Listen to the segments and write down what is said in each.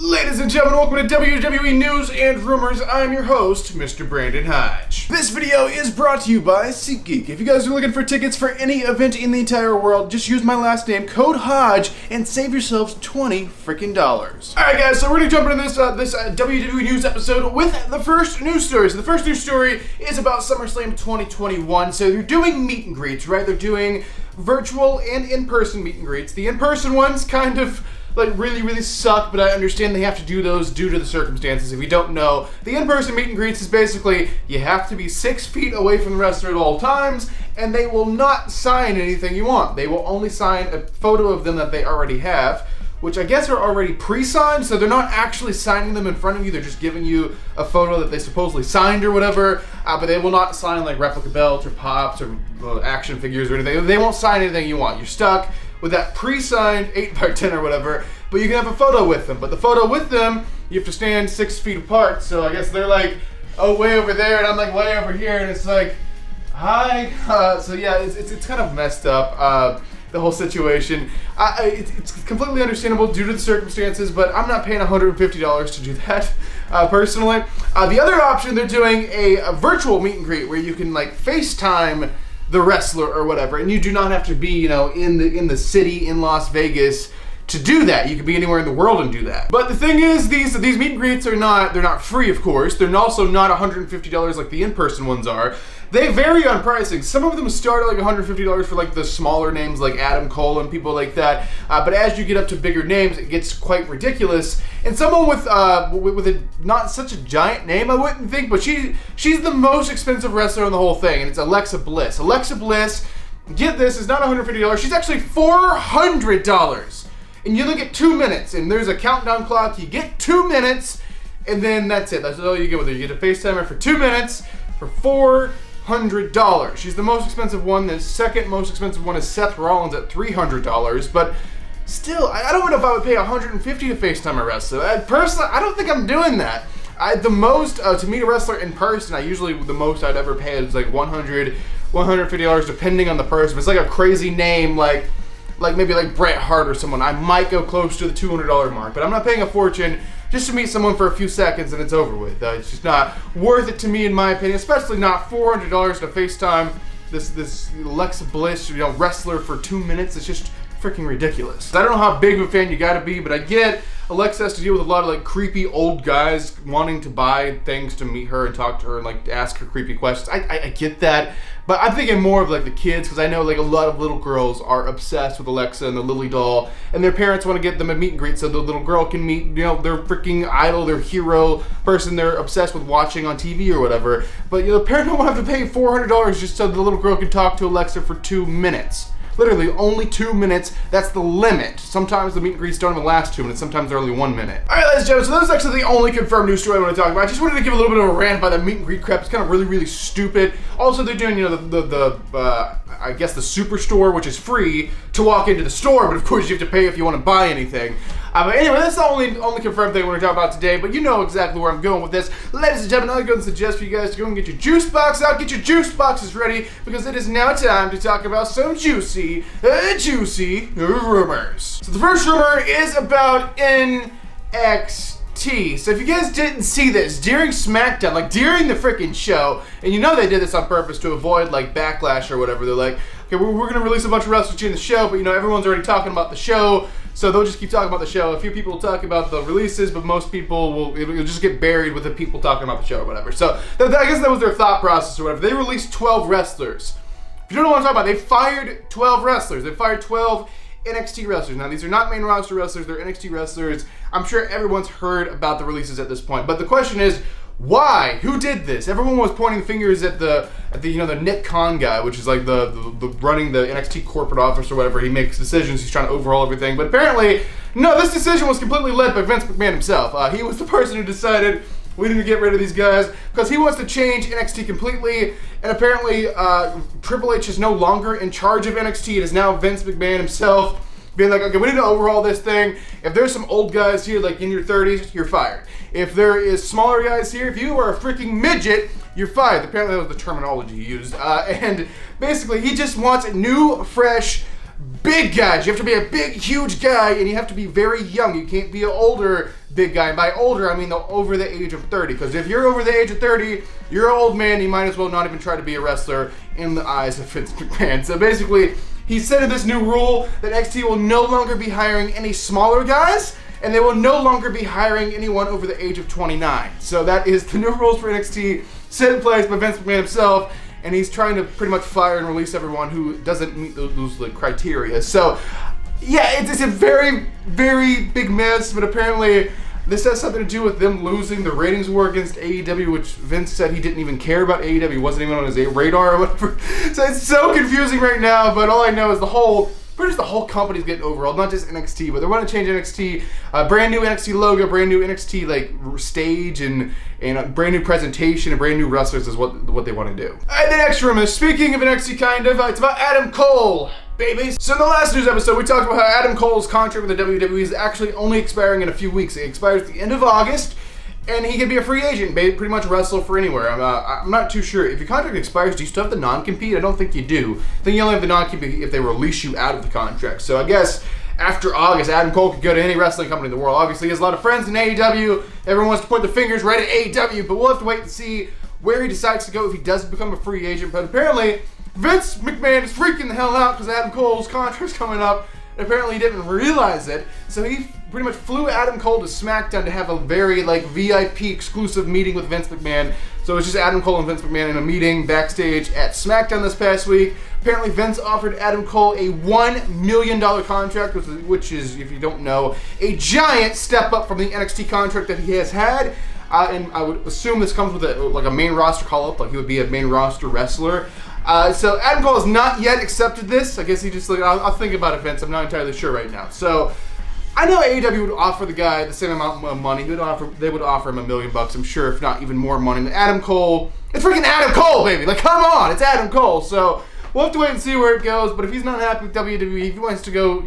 Ladies and gentlemen, welcome to WWE News and Rumors. I'm your host, Mr. Brandon Hodge. This video is brought to you by SeatGeek. If you guys are looking for tickets for any event in the entire world, just use my last name, code Hodge, and save yourselves $20 freaking. Alright guys, so we're going to jump into this WWE News episode with the first news story. So the first news story is about SummerSlam 2021. So they're doing meet and greets, right? They're doing virtual and in-person meet and greets. The in-person ones kind of really suck, but I understand they have to do those due to the circumstances. If you don't know, the in-person meet and greets is basically you have to be 6 feet away from the wrestler at all times, and they will not sign anything you want. They will only sign a photo of them that they already have, which I guess are already pre-signed, so they're not actually signing them in front of you. They're just giving you a photo that they supposedly signed or whatever, but they will not sign like replica belts or pops or action figures or anything. They won't sign anything you want. You're stuck with that pre-signed 8x10 or whatever, but you can have a photo with them. But the photo with them, you have to stand 6 feet apart, so I guess they're like, oh, way over there, and I'm like way over here, and it's like, hi. So yeah, it's kind of messed up, the whole situation. It's completely understandable due to the circumstances, but I'm not paying $150 to do that, personally. The other option, they're doing a virtual meet and greet where you can like FaceTime the wrestler or whatever, and you do not have to be, you know, in the city in Las Vegas to do that. You can be anywhere in the world and do that. But the thing is, these meet and greets are not free, of course. They're also not $150 like the in-person ones are. They vary on pricing. Some of them start at like $150 for like the smaller names like Adam Cole and people like that. But as you get up to bigger names, it gets quite ridiculous. And someone with a not such a giant name, I wouldn't think, but she's the most expensive wrestler in the whole thing, and it's Alexa Bliss. Alexa Bliss, get this, is not $150. She's actually $400. And you look at 2 minutes, and there's a countdown clock. You get 2 minutes, and then that's it. That's all you get with her. You get a FaceTime her for 2 minutes for $400. She's the most expensive one. The second most expensive one is Seth Rollins at $300. But still, I don't know if I would pay $150 to FaceTime a wrestler. Personally, I don't think I'm doing that. The most, to meet a wrestler in person, the most I'd ever pay is like $100, $150, depending on the person. If it's like a crazy name, like maybe like Bret Hart or someone, I might go close to the $200 mark, but I'm not paying a fortune just to meet someone for a few seconds and it's over with. It's just not worth it to me, in my opinion, especially not $400 to FaceTime this Alexa Bliss, wrestler for 2 minutes. It's just freaking ridiculous. I don't know how big of a fan you gotta be, but I get Alexa has to deal with a lot of like creepy old guys wanting to buy things to meet her and talk to her and like ask her creepy questions. I get that, but I'm thinking more of like the kids, because I know like a lot of little girls are obsessed with Alexa and the Lily doll, and their parents want to get them a meet and greet so the little girl can meet their freaking idol, their hero person they're obsessed with watching on TV or whatever. But the parent don't want to have to pay $400 just so the little girl can talk to Alexa for 2 minutes. Literally, only 2 minutes. That's the limit. Sometimes the meet and greets don't even last 2 minutes. Sometimes they're only 1 minute. All right, ladies and gentlemen, so that was actually the only confirmed news story I want to talk about. I just wanted to give a little bit of a rant about that meet and greet crap. It's kind of really stupid. Also, they're doing, I guess the Superstore, which is free to walk into the store, but of course you have to pay if you want to buy anything. But anyway, that's the only confirmed thing we're going to talk about today, but you know exactly where I'm going with this. Ladies and gentlemen, I'd go and suggest for you guys to go and get your juice box out, get your juice boxes ready, because it is now time to talk about some juicy rumors. So the first rumor is about NXT. So if you guys didn't see this, during SmackDown, like during the freaking show, and you know they did this on purpose to avoid like backlash or whatever, they're like, okay, we're going to release a bunch of wrestlers during the show, but everyone's already talking about the show, so they'll just keep talking about the show. A few people will talk about the releases, but most people it'll just get buried with the people talking about the show or whatever. So I guess that was their thought process or whatever. They released 12 wrestlers. If you don't know what I'm talking about, they fired 12 wrestlers. They fired 12 NXT wrestlers. Now, these are not main roster wrestlers, they're NXT wrestlers. I'm sure everyone's heard about the releases at this point, but the question is, why? Who did this? Everyone was pointing fingers at the Nick Khan guy, which is like the running the NXT corporate office or whatever. He makes decisions. He's trying to overhaul everything. But apparently, no, this decision was completely led by Vince McMahon himself. He was the person who decided we need to get rid of these guys because he wants to change NXT completely. And apparently, Triple H is no longer in charge of NXT. It is now Vince McMahon himself being like, okay, we need to overhaul this thing. If there's some old guys here, like in your 30s, you're fired. If there is smaller guys here, if you are a freaking midget, you're fired. Apparently that was the terminology he used. And basically, he just wants new, fresh, big guys. You have to be a big, huge guy, and you have to be very young. You can't be an older big guy. And by older, I mean over the age of 30. Because if you're over the age of 30, you're an old man. You might as well not even try to be a wrestler in the eyes of Vince McMahon. So basically, he said in this new rule that NXT will no longer be hiring any smaller guys, and they will no longer be hiring anyone over the age of 29. So that is the new rules for NXT set in place by Vince McMahon himself, and he's trying to pretty much fire and release everyone who doesn't meet those criteria. So yeah, it's a very, very big mess, but apparently this has something to do with them losing the ratings war against AEW, which Vince said he didn't even care about AEW. He wasn't even on his radar or whatever. So it's so confusing right now, but all I know is the whole company's getting overhauled, not just NXT, but they want to change NXT, brand new NXT logo, brand new NXT stage, and a brand new presentation, and brand new wrestlers is what they want to do. And the next rumor, speaking of NXT it's about Adam Cole, baby. So in the last news episode, we talked about how Adam Cole's contract with the WWE is actually only expiring in a few weeks. It expires at the end of August, and he can be a free agent, pretty much wrestle for anywhere. I'm not too sure. If your contract expires, do you still have the non-compete? I don't think you do. I think you only have the non-compete if they release you out of the contract. So I guess after August, Adam Cole could go to any wrestling company in the world. Obviously, he has a lot of friends in AEW. Everyone wants to point their fingers right at AEW, but we'll have to wait and see where he decides to go if he does become a free agent. But apparently, Vince McMahon is freaking the hell out because Adam Cole's contract's coming up. And apparently he didn't realize it, so he pretty much flew Adam Cole to SmackDown to have a very VIP exclusive meeting with Vince McMahon. So it was just Adam Cole and Vince McMahon in a meeting backstage at SmackDown this past week. Apparently Vince offered Adam Cole a $1 million contract, which is, if you don't know, a giant step up from the NXT contract that he has had. And I would assume this comes with a main roster call-up, like he would be a main roster wrestler. So Adam Cole has not yet accepted this. I guess he just I'll think about it, Vince. I'm not entirely sure right now. So I know AEW would offer the guy the same amount of money. They would offer him $1 million, I'm sure, if not even more money. And Adam Cole, it's freaking Adam Cole, baby. Like, come on, it's Adam Cole. So we'll have to wait and see where it goes. But if he's not happy with WWE, if he wants to go,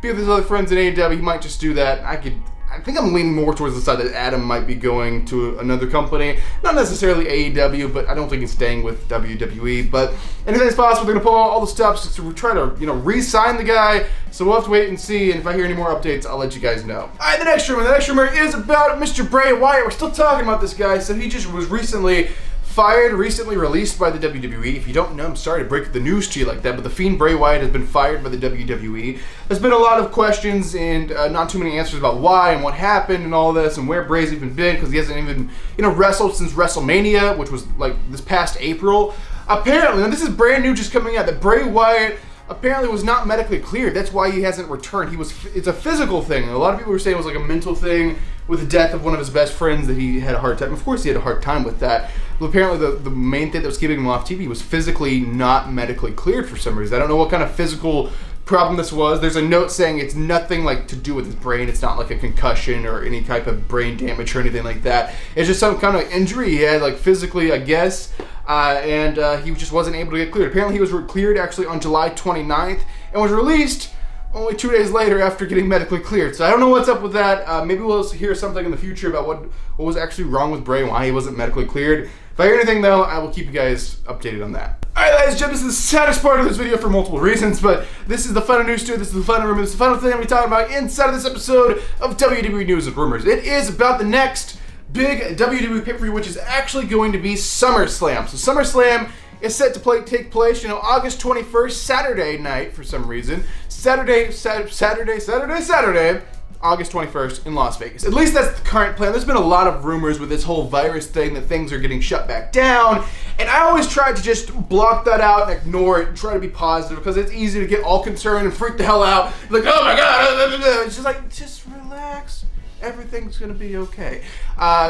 be with his other friends in AEW, he might just do that. I think I'm leaning more towards the side that Adam might be going to another company. Not necessarily AEW, but I don't think he's staying with WWE. But anything's possible. They're going to pull all the steps to try to, re-sign the guy. So we'll have to wait and see. And if I hear any more updates, I'll let you guys know. All right, the next rumor is about Mr. Bray Wyatt. We're still talking about this guy. So he just was recently released by the WWE. If you don't know, I'm sorry to break the news to you like that, but the Fiend Bray Wyatt has been fired by the WWE. There's been a lot of questions and not too many answers about why and what happened and all this and where Bray's even been, because he hasn't even, wrestled since WrestleMania, which was this past April. Apparently, and this is brand new just coming out, that Bray Wyatt apparently was not medically cleared. That's why he hasn't returned. It's a physical thing. A lot of people were saying it was like a mental thing with the death of one of his best friends that he had a hard time. Of course he had a hard time with that. But apparently the main thing that was keeping him off TV was physically not medically cleared for some reason. I don't know what kind of physical problem this was. There's a note saying it's nothing to do with his brain. It's not like a concussion or any type of brain damage or anything like that. It's just some kind of injury he had physically, I guess. And he just wasn't able to get cleared. Apparently he was cleared actually on July 29th and was released only 2 days later after getting medically cleared. So I don't know what's up with that. Maybe we'll hear something in the future about what was actually wrong with Bray and why he wasn't medically cleared. If I hear anything though, I will keep you guys updated on that. Alright, ladies and gentlemen, this is the saddest part of this video for multiple reasons, but this is the final news to it. This is the final rumor. This is the final thing I'm going to be talking about inside of this episode of WWE News and Rumors. It is about the next big WWE pay-per-view, which is actually going to be SummerSlam. So SummerSlam is set to take place, August 21st, Saturday night for some reason. Saturday, August 21st in Las Vegas. At least that's the current plan. There's been a lot of rumors with this whole virus thing that things are getting shut back down. And I always try to just block that out and ignore it and try to be positive because it's easy to get all concerned and freak the hell out. Like, oh my God. It's just just relax. Everything's gonna be okay.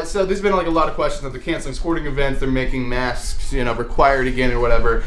So there's been a lot of questions that they're canceling sporting events, they're making masks, required again or whatever.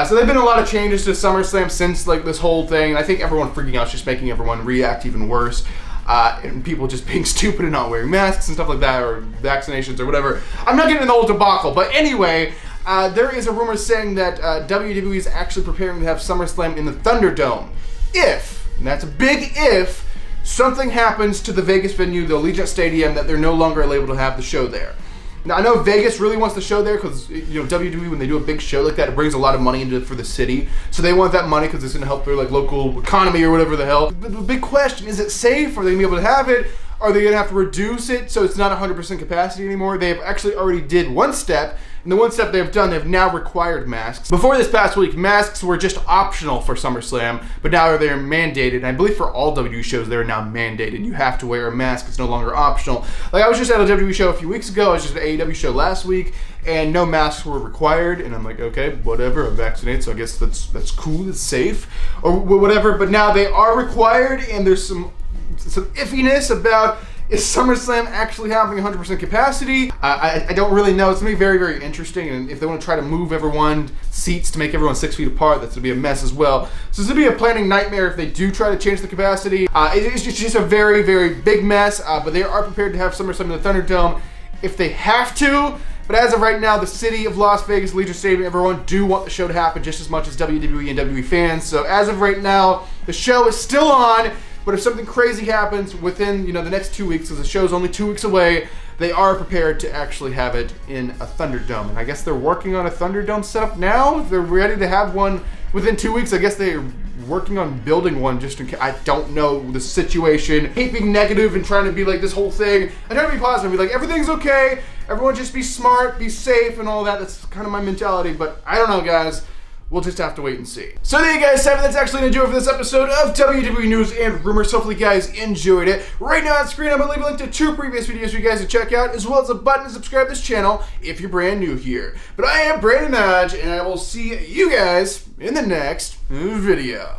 So there've been a lot of changes to SummerSlam since this whole thing. And I think everyone freaking out is just making everyone react even worse. And people just being stupid and not wearing masks and stuff like that, or vaccinations or whatever. I'm not getting in the whole debacle, but anyway, there is a rumor saying that WWE is actually preparing to have SummerSlam in the ThunderDome. If, and that's a big if, something happens to the Vegas venue, the Allegiant Stadium, that they're no longer able to have the show there. Now, I know Vegas really wants the show there because, you know, WWE, when they do a big show like that, it brings a lot of money into for the city. So they want that money because it's going to help their like local economy or whatever the hell. But the big question, is it safe? Are they going to be able to have it? Are they going to have to reduce it so it's not 100% capacity anymore? They have actually already did one step. And the one step they've done, they've now required masks. Before this past week, masks were just optional for SummerSlam, but now they're mandated. And I believe for all WWE shows, they're now mandated. You have to wear a mask. It's no longer optional. Like, I was just at a WWE show a few weeks ago. I was just at an AEW show last week, and no masks were required. And I'm like, okay, whatever. I'm vaccinated, so I guess that's cool. It's safe, or whatever. But now they are required, and there's some iffiness about, is SummerSlam actually having 100% capacity? I don't really know. It's going to be very, very interesting. And if they want to try to move everyone's seats to make everyone 6 feet apart, that's going to be a mess as well. So it's going to be a planning nightmare if they do try to change the capacity. It's just a very, very big mess. But they are prepared to have SummerSlam in the ThunderDome if they have to. But as of right now, the city of Las Vegas, Allegiant Stadium, everyone do want the show to happen just as much as WWE and WWE fans. So as of right now, the show is still on. But if something crazy happens within, you know, the next 2 weeks, because the show's only 2 weeks away, they are prepared to actually have it in a ThunderDome. And I guess they're working on a ThunderDome setup now. If they're ready to have one within 2 weeks, I guess they're working on building one just in case. I don't know the situation. I hate being negative and trying to be like this whole thing. I try to be positive, be like, everything's okay. Everyone just be smart, be safe, and all that. That's kind of my mentality. But I don't know, guys. We'll just have to wait and see. So there you guys have it. That's actually going to do it for this episode of WWE News and Rumors. Hopefully you guys enjoyed it. Right now on screen, I'm going to leave a link to 2 previous videos for you guys to check out, as well as a button to subscribe to this channel if you're brand new here. But I am Brandon Hodge, and I will see you guys in the next video.